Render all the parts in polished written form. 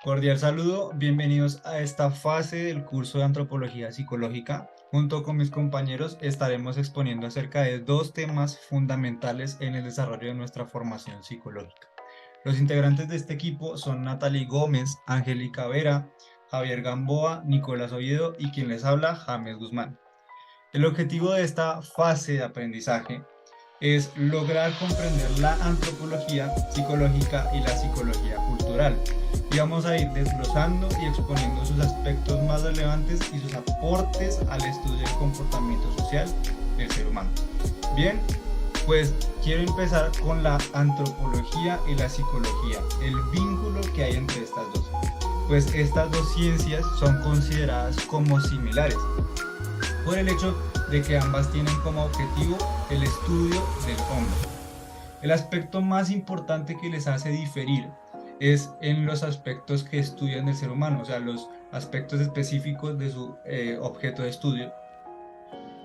Cordial saludo, bienvenidos a esta fase del curso de Antropología Psicológica. Junto con mis compañeros estaremos exponiendo acerca de dos temas fundamentales en el desarrollo de nuestra formación psicológica. Los integrantes de este equipo son Natalie Gómez, Angélica Vera, Javier Gamboa, Nicolás Oviedo y quien les habla, James Guzmán. El objetivo de esta fase de aprendizaje es lograr comprender la antropología psicológica y la psicología cultural. Y vamos a ir desglosando y exponiendo sus aspectos más relevantes y sus aportes al estudio del comportamiento social del ser humano. Bien, pues quiero empezar con la antropología y la psicología, el vínculo que hay entre estas dos. Pues estas dos ciencias son consideradas como similares, por el hecho de que ambas tienen como objetivo el estudio del hombre. El aspecto más importante que les hace diferir es en los aspectos que estudian del ser humano, o sea, los aspectos específicos de su objeto de estudio,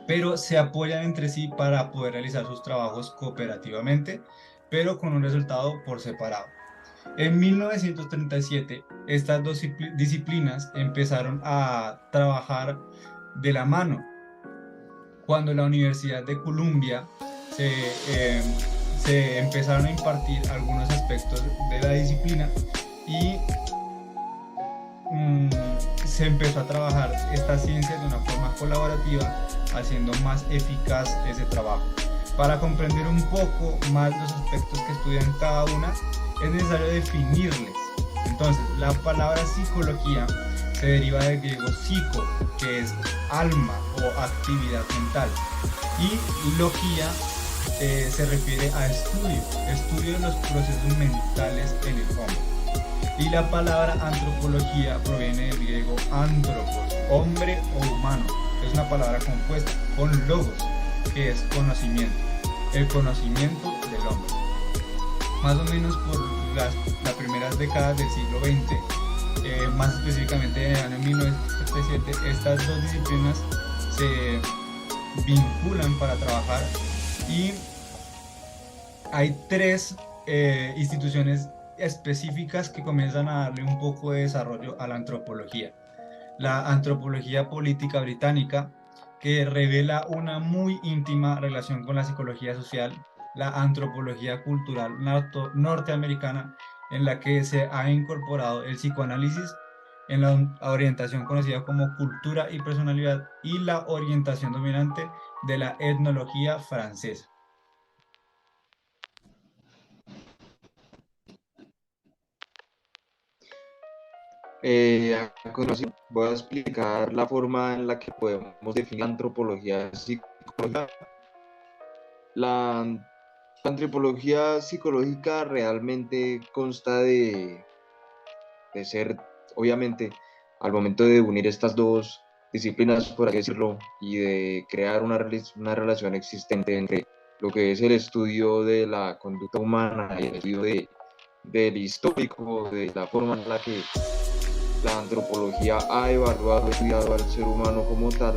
pero se apoyan entre sí para poder realizar sus trabajos cooperativamente, pero con un resultado por separado. En 1937, estas dos disciplinas empezaron a trabajar de la mano, cuando la Universidad de Columbia se, eh, se empezaron a impartir algunos aspectos de la disciplina y mm, se empezó a trabajar esta ciencia de una forma colaborativa, haciendo más eficaz ese trabajo. Para comprender un poco más los aspectos que estudian cada una, es necesario definirles. Entonces, la palabra psicología se deriva del griego psico, que es alma o actividad mental, y logía se refiere a estudio de los procesos mentales en el hombre. Y la palabra antropología proviene del griego antropos, hombre o humano. Es una palabra compuesta con logos, que es conocimiento, el conocimiento del hombre. Más o menos por las primeras décadas del siglo XX, más específicamente en el año 1977, estas dos disciplinas se vinculan para trabajar y hay tres instituciones específicas que comienzan a darle un poco de desarrollo a la antropología. La antropología política británica, que revela una muy íntima relación con la psicología social; la antropología cultural norteamericana, en la que se ha incorporado el psicoanálisis en la orientación conocida como cultura y personalidad; y la orientación dominante de la etnología francesa. A continuación voy a explicar la forma en la que podemos definir la antropología psicológica. La antropología psicológica realmente consta de ser, obviamente, al momento de unir estas dos disciplinas, por así decirlo, y de crear una relación existente entre lo que es el estudio de la conducta humana y el estudio del histórico, de la forma en la que la antropología ha evaluado, estudiado al ser humano como tal,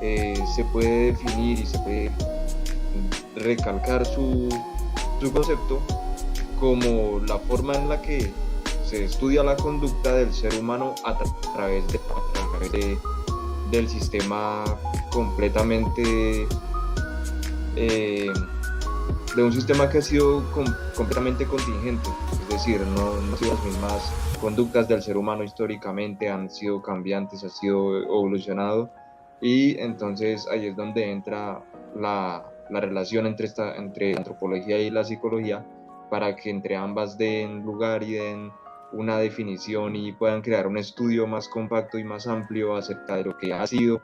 se puede definir y se puede recalcar su concepto como la forma en la que se estudia la conducta del ser humano a través del sistema completamente de un sistema que ha sido completamente contingente, es decir, no han sido las mismas conductas del ser humano históricamente, han sido cambiantes, ha sido evolucionado, y entonces ahí es donde entra la relación entre antropología y la psicología, para que entre ambas den lugar y den una definición y puedan crear un estudio más compacto y más amplio acerca de lo que ha sido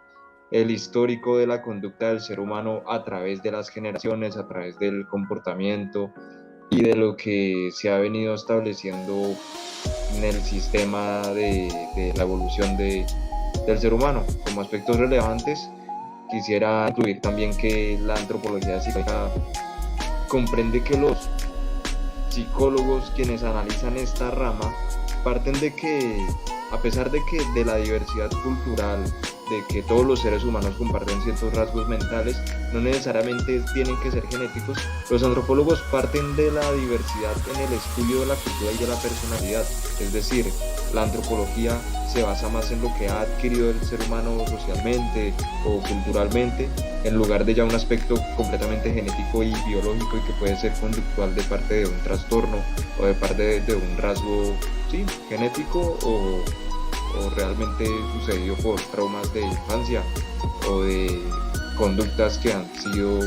el histórico de la conducta del ser humano a través de las generaciones, a través del comportamiento y de lo que se ha venido estableciendo en el sistema de la evolución del ser humano. Como aspectos relevantes, quisiera incluir también que la antropología psicológica comprende que los psicólogos, quienes analizan esta rama, parten de que a pesar de que de la diversidad cultural, de que todos los seres humanos comparten ciertos rasgos mentales, no necesariamente tienen que ser genéticos, los antropólogos parten de la diversidad en el estudio de la cultura y de la personalidad. Es decir, la antropología se basa más en lo que ha adquirido el ser humano socialmente o culturalmente, en lugar de ya un aspecto completamente genético y biológico y que puede ser conductual de parte de un trastorno o de parte de un rasgo, sí, genético o realmente sucedido por traumas de infancia o de conductas que han sido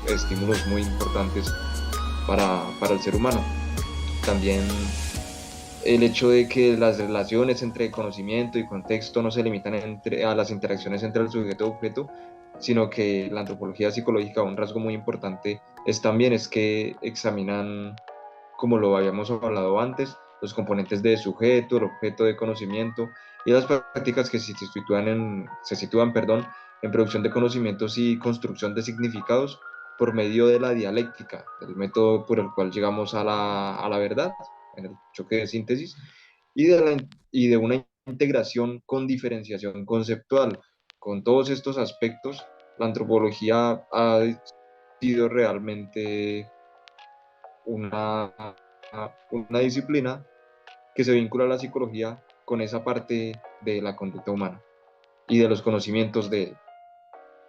estímulos muy importantes para el ser humano. También el hecho de que las relaciones entre conocimiento y contexto no se limitan a las interacciones entre el sujeto y objeto, sino que la antropología psicológica, un rasgo muy importante es que examinan, como lo habíamos hablado antes, los componentes de sujeto, el objeto de conocimiento y las prácticas que se sitúan en producción de conocimientos y construcción de significados por medio de la dialéctica, el método por el cual llegamos a la verdad, en el choque de síntesis, y de una integración con diferenciación conceptual. Con todos estos aspectos, la antropología ha sido realmente una, una disciplina que se vincula a la psicología con esa parte de la conducta humana y de los conocimientos de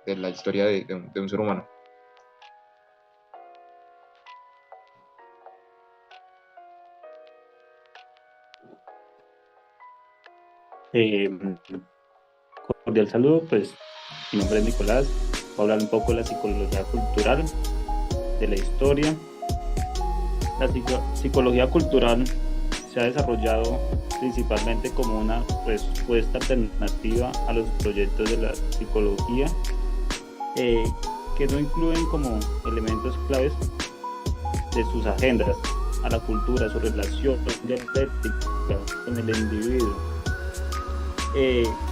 la historia de un ser humano. Eh, Cordial saludo, pues mi nombre es Nicolás, voy a hablar un poco de la psicología cultural, de la historia. La psicología cultural se ha desarrollado principalmente como una respuesta alternativa a los proyectos de la psicología, que no incluyen como elementos claves de sus agendas a la cultura, su relación dialéctica con el individuo,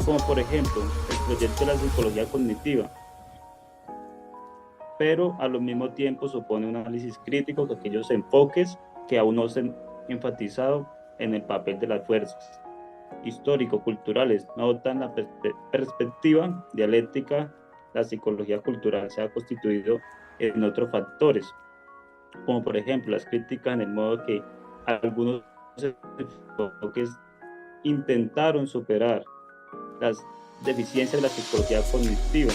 como por ejemplo el proyecto de la psicología cognitiva, pero al mismo tiempo supone un análisis crítico de aquellos enfoques que aún no se han enfatizado en el papel de las fuerzas histórico-culturales, no adoptan la perspectiva dialéctica. La psicología cultural se ha constituido en otros factores, como por ejemplo las críticas en el modo que algunos enfoques intentaron superar las deficiencias de la psicología cognitiva.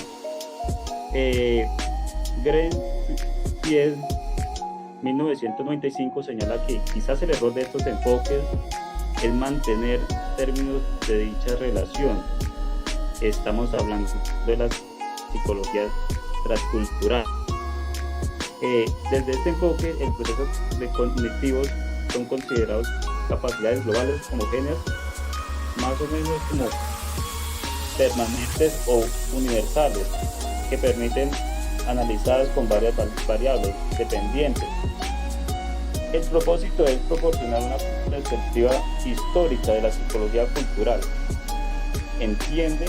Greenfield 1995 señala que quizás el error de estos enfoques es mantener términos de dicha relación. Estamos hablando de la psicología transcultural. Desde este enfoque, el proceso de cognitivos son considerados capacidades globales homogéneas, más o menos como permanentes o universales, que permiten analizadas con varias variables dependientes. El propósito es proporcionar una perspectiva histórica de la psicología cultural. Entiende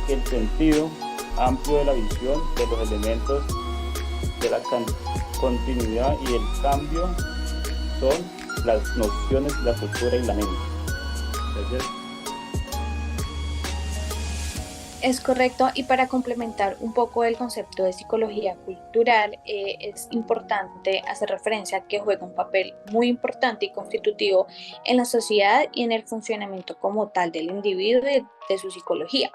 que el sentido amplio de la visión de los elementos de la continuidad y el cambio son las nociones de la cultura y la mente. Entonces, es correcto, y para complementar un poco el concepto de psicología cultural, es importante hacer referencia a que juega un papel muy importante y constitutivo en la sociedad y en el funcionamiento como tal del individuo y de su psicología,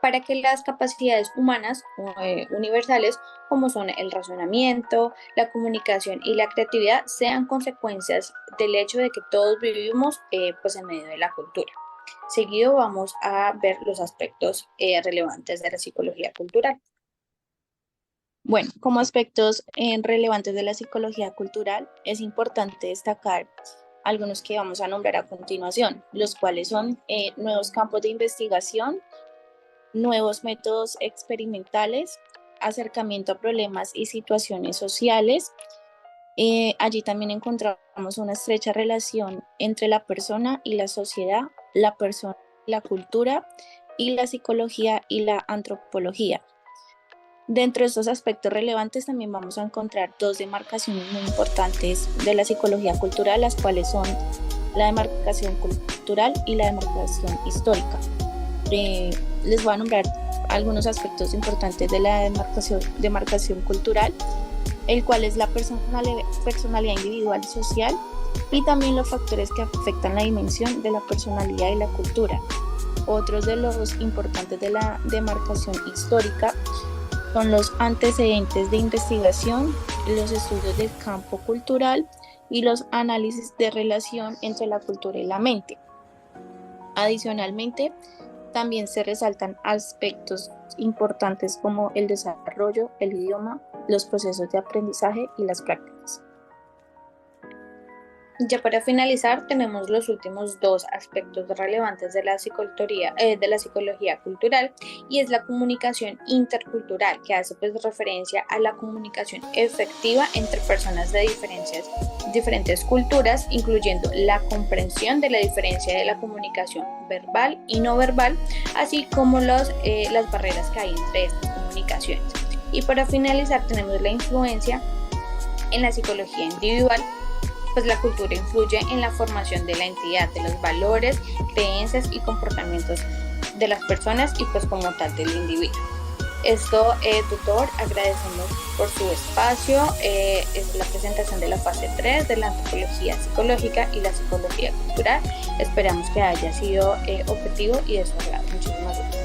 para que las capacidades humanas universales, como son el razonamiento, la comunicación y la creatividad, sean consecuencias del hecho de que todos vivimos pues en medio de la cultura. Seguido vamos a ver los aspectos relevantes de la psicología cultural. Bueno, como aspectos relevantes de la psicología cultural, es importante destacar algunos que vamos a nombrar a continuación, los cuales son nuevos campos de investigación, nuevos métodos experimentales, acercamiento a problemas y situaciones sociales. Allí también encontramos una estrecha relación entre la persona y la sociedad, la persona y la cultura, y la psicología y la antropología. Dentro de estos aspectos relevantes también vamos a encontrar dos demarcaciones muy importantes de la psicología cultural, las cuales son la demarcación cultural y la demarcación histórica. Les voy a nombrar algunos aspectos importantes de la demarcación cultural, el cual es la personalidad individual y social, y también los factores que afectan la dimensión de la personalidad y la cultura. Otros de los importantes de la demarcación histórica son los antecedentes de investigación, los estudios del campo cultural y los análisis de relación entre la cultura y la mente. Adicionalmente, también se resaltan aspectos importantes como el desarrollo, el idioma, los procesos de aprendizaje y las prácticas. Ya para finalizar, tenemos los últimos dos aspectos relevantes de la psicología cultural, y es la comunicación intercultural, que hace referencia a la comunicación efectiva entre personas de diferentes culturas, incluyendo la comprensión de la diferencia de la comunicación verbal y no verbal, así como las barreras que hay entre estas comunicaciones. Y para finalizar, tenemos la influencia en la psicología individual. Pues la cultura influye en la formación de la entidad, de los valores, creencias y comportamientos de las personas y pues como tal del individuo. Esto, tutor, agradecemos por su espacio. Es la presentación de la fase 3 de la antropología psicológica y la psicología cultural. Esperamos que haya sido objetivo y de su agrado. Muchísimas gracias.